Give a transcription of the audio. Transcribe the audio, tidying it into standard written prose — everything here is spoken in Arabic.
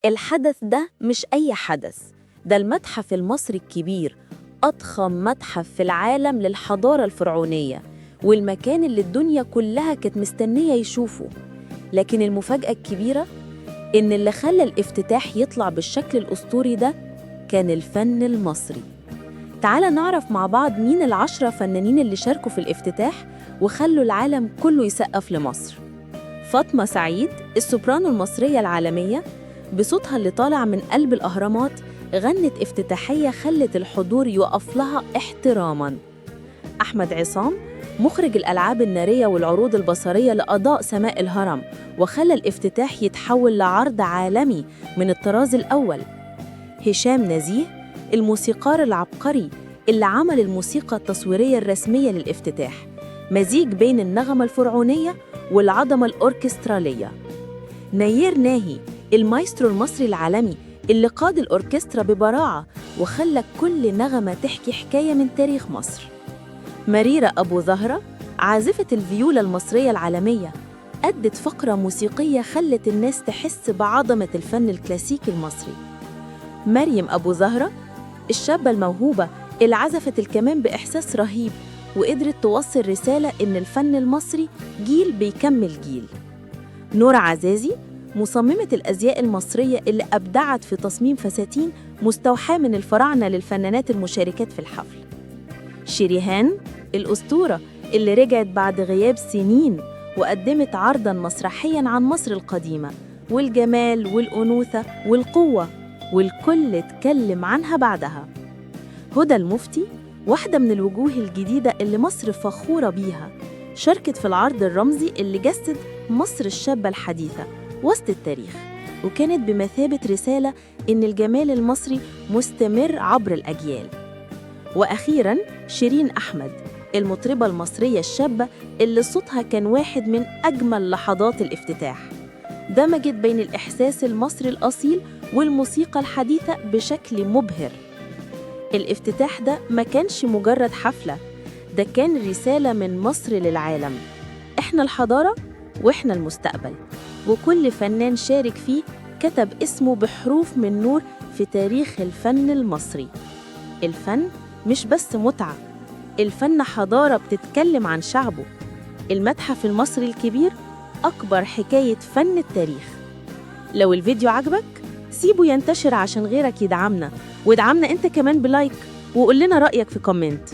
الحدث ده مش أي حدث، ده المتحف المصري الكبير، أضخم متحف في العالم للحضارة الفرعونية، والمكان اللي الدنيا كلها كانت مستنية يشوفه. لكن المفاجأة الكبيرة إن اللي خلى الافتتاح يطلع بالشكل الأسطوري ده كان الفن المصري. تعال نعرف مع بعض مين ال10 فنانين اللي شاركوا في الافتتاح وخلوا العالم كله يسقف لمصر. فاطمة سعيد، السوبرانو المصرية العالمية، بصوتها اللي طالع من قلب الأهرامات غنت افتتاحية خلت الحضور يقف لها احتراماً. أحمد عصام، مخرج الألعاب النارية والعروض البصرية لأضاء سماء الهرم، وخلى الافتتاح يتحول لعرض عالمي من الطراز الأول. هشام نزيه، الموسيقار العبقري اللي عمل الموسيقى التصويرية الرسمية للافتتاح، مزيج بين النغمة الفرعونية والعظمة الأوركسترالية. نيير ناهي، المايسترو المصري العالمي اللي قاد الأوركسترا ببراعة وخلى كل نغمة تحكي حكاية من تاريخ مصر. مريرة أبو زهرة، عازفة الفيولا المصرية العالمية، أدت فقرة موسيقية خلت الناس تحس بعظمة الفن الكلاسيكي المصري. مريم أبو زهرة، الشابة الموهوبة اللي عزفت الكمان بإحساس رهيب وقدرت توصل رسالة إن الفن المصري جيل بيكمل جيل. نور عزازي، مصممة الأزياء المصرية اللي أبدعت في تصميم فساتين مستوحاة من الفراعنة للفنانات المشاركات في الحفل. شريهان، الأسطورة اللي رجعت بعد غياب سنين وقدمت عرضاً مسرحياً عن مصر القديمة والجمال والأنوثة والقوة، والكل اتكلم عنها بعدها. هدى المفتي، واحدة من الوجوه الجديدة اللي مصر فخورة بيها، شاركت في العرض الرمزي اللي جسد مصر الشابة الحديثة وسط التاريخ، وكانت بمثابة رسالة إن الجمال المصري مستمر عبر الأجيال. وأخيراً شيرين أحمد، المطربة المصرية الشابة اللي صوتها كان واحد من أجمل لحظات الافتتاح، دمجت بين الإحساس المصري الأصيل والموسيقى الحديثة بشكل مبهر. الافتتاح ده ما كانش مجرد حفلة، ده كان رسالة من مصر للعالم: إحنا الحضارة وإحنا المستقبل. وكل فنان شارك فيه كتب اسمه بحروف من نور في تاريخ الفن المصري. الفن مش بس متعة، الفن حضارة بتتكلم عن شعبه. المتحف المصري الكبير أكبر حكاية فن التاريخ. لو الفيديو عجبك سيبه ينتشر عشان غيرك يدعمنا، وادعمنا انت كمان بلايك، وقول لنا رأيك في كومنت.